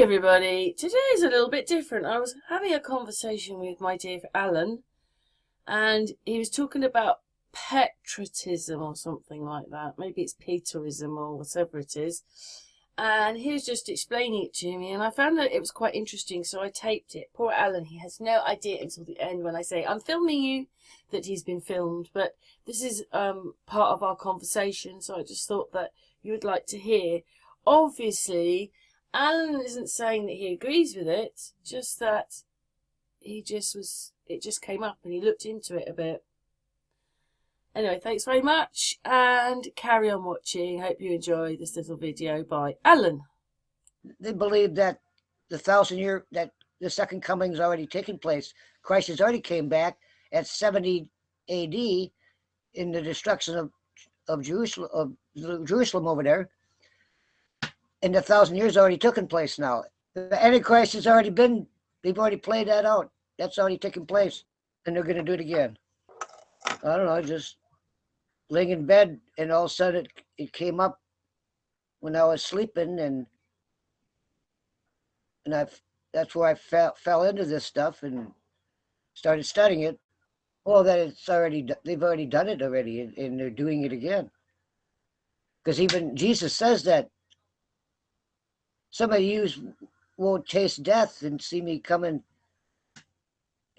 everybody. Today is a little bit different. I was having a conversation with my dear Alan, and he was talking about patriotism or something like that. Maybe it's Peterism or whatever it is. And he was just explaining it to me, and I found that it was quite interesting, so I taped it. Poor Alan, he has no idea until the end when I say, I'm filming you, that he's been filmed. But this is part of our conversation, so I just thought that you would like to hear. Obviously, Alan isn't saying that he agrees with it, just that it just came up and he looked into it a bit. Anyway, thanks very much and carry on watching. Hope you enjoy this little video by Alan. They believe that that the second coming has already taken place. Christ has already came back at 70 AD in the destruction of Jerusalem over there. And the 1,000 years already taken place now. The Antichrist has already been, they've already played that out. That's already taken place. And they're going to do it again. I don't know, just laying in bed, and all of a sudden it came up when I was sleeping, and that's where I fell into this stuff and started studying it. Well, that they've already done it already, and they're doing it again. Because even Jesus says that some of you won't taste death and see me coming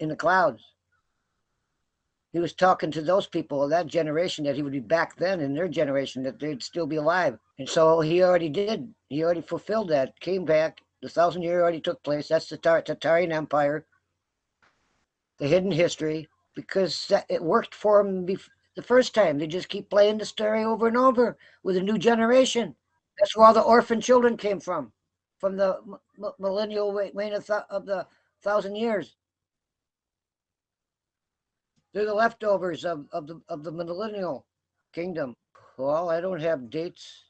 in the clouds. He was talking to those people of that generation, that he would be back then in their generation, that they'd still be alive. And so he already did. He already fulfilled that, came back. The 1,000 year already took place. That's the Tatarian Empire, the hidden history, because it worked for them the first time. They just keep playing the story over and over with a new generation. That's where all the orphan children came from the millennial reign of the 1,000 years. They're the leftovers of the millennial kingdom. Well, I don't have dates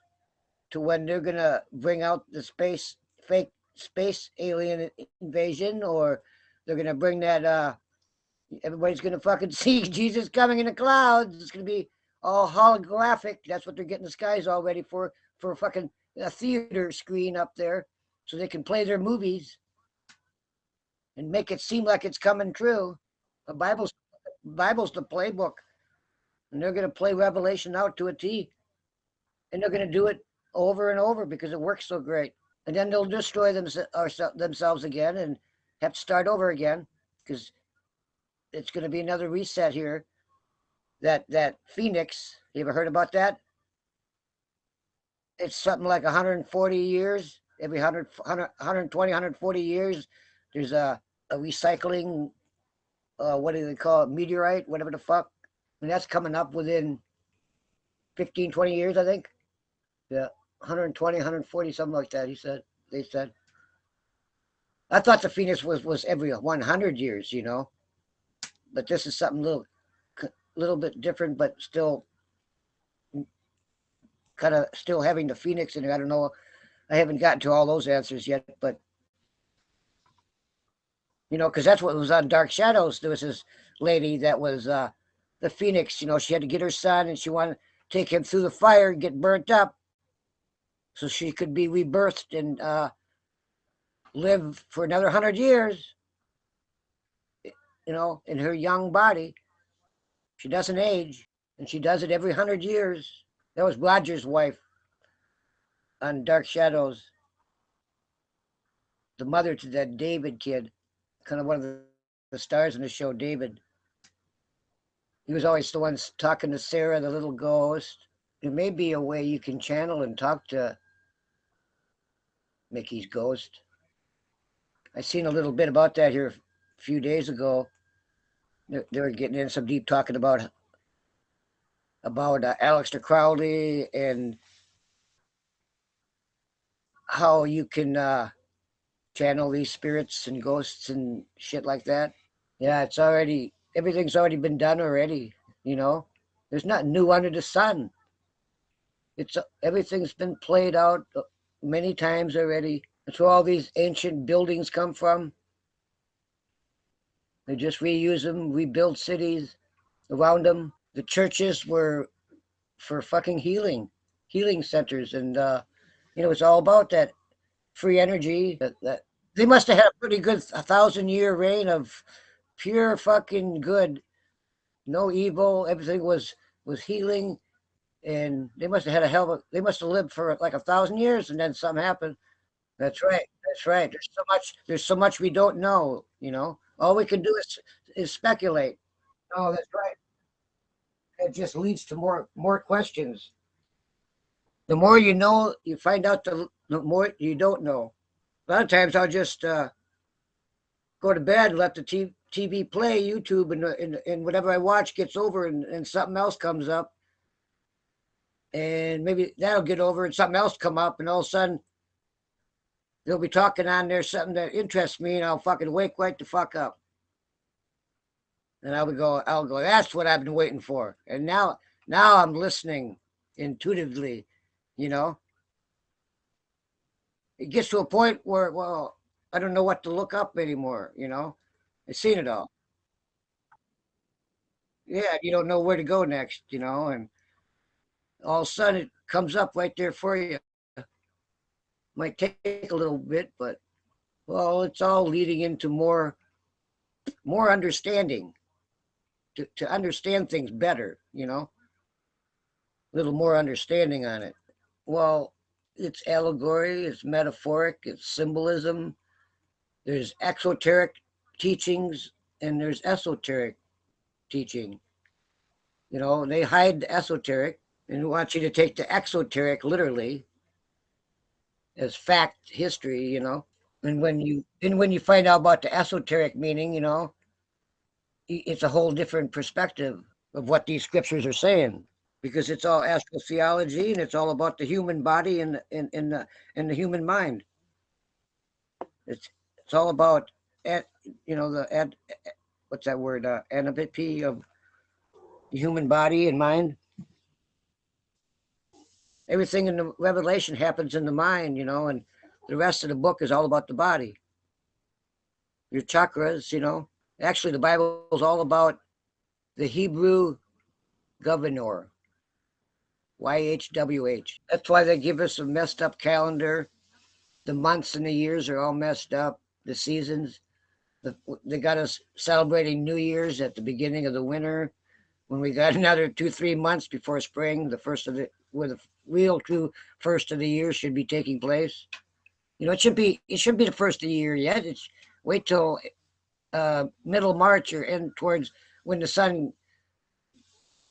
to when they're gonna bring out the fake space alien invasion, or they're gonna bring that. Everybody's gonna fucking see Jesus coming in the clouds. It's gonna be all holographic. That's what they're getting the skies all ready for fucking a theater screen up there, so they can play their movies and make it seem like it's coming true. The Bible's the playbook, and they're going to play Revelation out to a T, and they're going to do it over and over because it works so great. And then they'll destroy themselves again and have to start over again, because it's going to be another reset here. That Phoenix, you ever heard about that? It's something like 140 years. Every 120, 140 years, there's a recycling, what do they call it, meteorite, whatever the fuck. And that's coming up within 15, 20 years, I think. Yeah, 120, 140, something like that, they said. I thought the Phoenix was every 100 years, you know. But this is something little bit different, but still kind of still having the Phoenix in it. I don't know. I haven't gotten to all those answers yet, but you know, because that's what was on Dark Shadows. There was this lady that was the Phoenix. You know, she had to get her son, and she wanted to take him through the fire and get burnt up, so she could be rebirthed and live for another 100 years. You know, in her young body, she doesn't age, and she does it every 100 years. That was Roger's wife on Dark Shadows, the mother to that David kid, kind of one of the stars in the show, David. He was always the one talking to Sarah, the little ghost. There may be a way you can channel and talk to Mickey's ghost. I seen a little bit about that here a few days ago. They were getting in some deep talking about Aleister Crowley and how you can channel these spirits and ghosts and shit like that. Yeah, everything's already been done already, you know. There's nothing new under the sun. Everything's been played out many times already. That's where all these ancient buildings come from. They just reuse them, rebuild cities around them. The churches were for fucking healing centers, and you know, it's all about that free energy. That they must have had a pretty good 1,000-year reign of pure fucking good, no evil. Everything was healing, and they must have had a hell of a. They must have lived for like 1,000 years, and then something happened. That's right. That's right. There's so much. There's so much we don't know. All we can do is speculate. Oh, that's right. It just leads to more questions. The more you know, you find out the more you don't know. A lot of times I'll just go to bed, let the TV play, YouTube, and whatever I watch gets over, and something else comes up, and maybe that'll get over, and something else come up, and all of a sudden they'll be talking on there something that interests me, and I'll fucking wake right the fuck up, and I'll go, that's what I've been waiting for, and now I'm listening intuitively, you know. It gets to a point where, well, I don't know what to look up anymore. I've seen it all. Yeah, you don't know where to go next, and all of a sudden it comes up right there for you. Might take a little bit, but well, it's all leading into more understanding to understand things better, a little more understanding on it. Well, it's allegory, it's metaphoric, it's symbolism. There's exoteric teachings and there's esoteric teaching. They hide the esoteric and want you to take the exoteric literally as fact history. And when you find out about the esoteric meaning, it's a whole different perspective of what these scriptures are saying, because it's all astrotheology and it's all about the human body and the human mind. It's all about what's that word, anapity of the human body and mind. Everything in the Revelation happens in the mind, and the rest of the book is all about the body, your chakras. Actually, the Bible is all about the Hebrew governor, YHWH. That's why they give us a messed up calendar. The months and the years are all messed up. The seasons. They got us celebrating New Year's at the beginning of the winter, when we got another 2-3 months before spring, where the real true first of the year should be taking place. It should be the first of the year yet. It's wait till middle March or end towards when the sun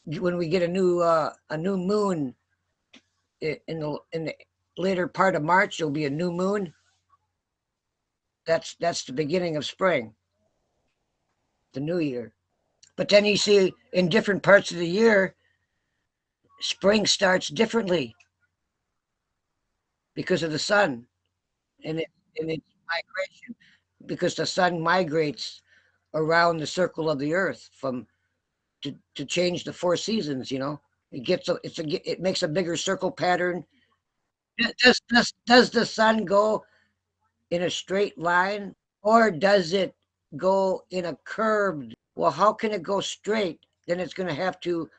when we get a new moon in the later part of March. There'll be a new moon. That's the beginning of spring, the new year. But then you see in different parts of the year, spring starts differently because of the sun and its migration, because the sun migrates around the circle of the earth to change the four seasons. It makes a bigger circle pattern. Does the sun go in a straight line, or does it go in a curved? Well, how can it go straight? Then it's going to have to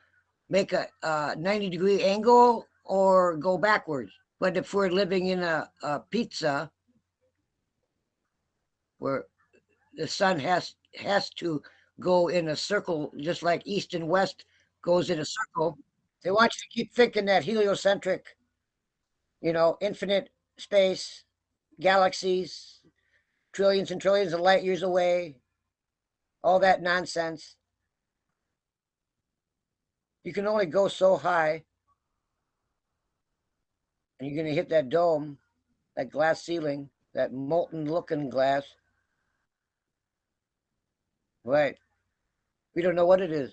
make a 90-degree angle or go backwards. But if we're living in a pizza where the sun has to go in a circle, just like east and west goes in a circle, they want you to keep thinking that heliocentric, infinite space, galaxies, trillions and trillions of light years away, all that nonsense. You can only go so high, and you're going to hit that dome, that glass ceiling, that molten looking glass. Right. We don't know what it is.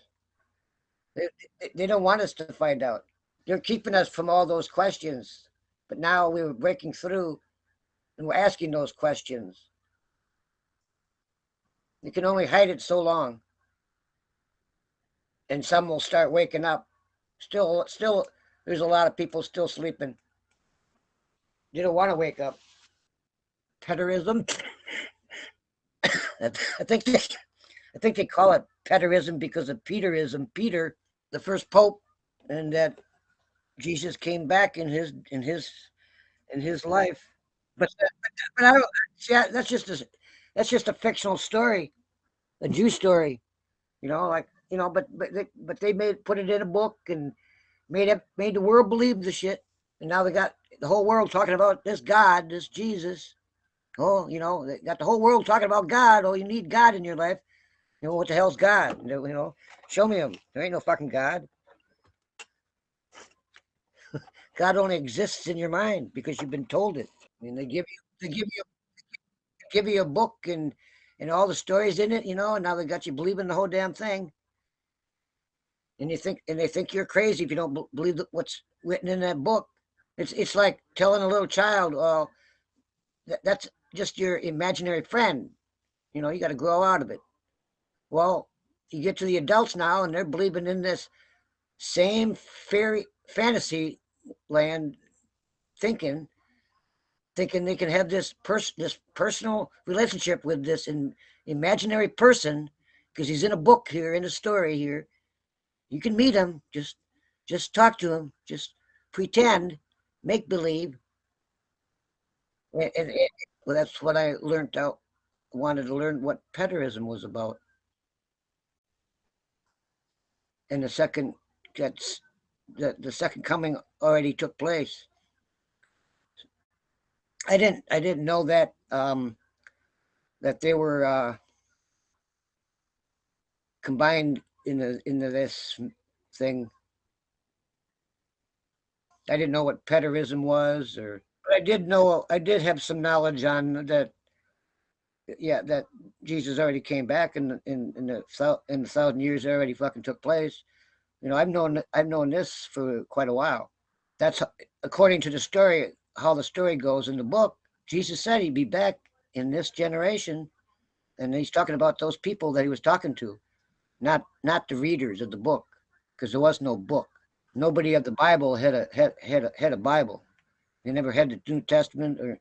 They don't want us to find out. They're keeping us from all those questions. But now we're breaking through and we're asking those questions. You can only hide it so long. And some will start waking up. Still, there's a lot of people still sleeping. They don't want to wake up. Preterism. I think they call it preterism because of Peterism. Peter, the first pope, and that Jesus came back in his life. but I don't see. That's just a fictional story, a Jew story. Like but they put it in a book and made the world believe the shit, and now they got the whole world talking about this God, this Jesus. Oh, they got the whole world talking about God. Oh, you need God in your life. What the hell's God? Show me him. There ain't no fucking God. God only exists in your mind because you've been told it. I mean, they give you a book and all the stories in it, and now they got you believing the whole damn thing. And they think you're crazy if you don't believe what's written in that book. It's like telling a little child, "Oh, that's just your imaginary friend. You got to grow out of it." Well, you get to the adults now, and they're believing in this same fairy fantasy land, thinking they can have this personal relationship with this imaginary person because he's in a book here, in a story here. You can meet him, just talk to him, just pretend, make believe. And well, that's what I learned out. Wanted to learn what Preterism was about. And the second that's the second coming already took place. I didn't know that they were combined into this thing. I didn't know what Preterism was, but I did have some knowledge on that. Yeah, that Jesus already came back, in the 1,000 years that already fucking took place. I've known this for quite a while. That's according to the story, how the story goes in the book. Jesus said he'd be back in this generation, and he's talking about those people that he was talking to, not the readers of the book, because there was no book. Nobody of the Bible had a Bible. They never had the New Testament, or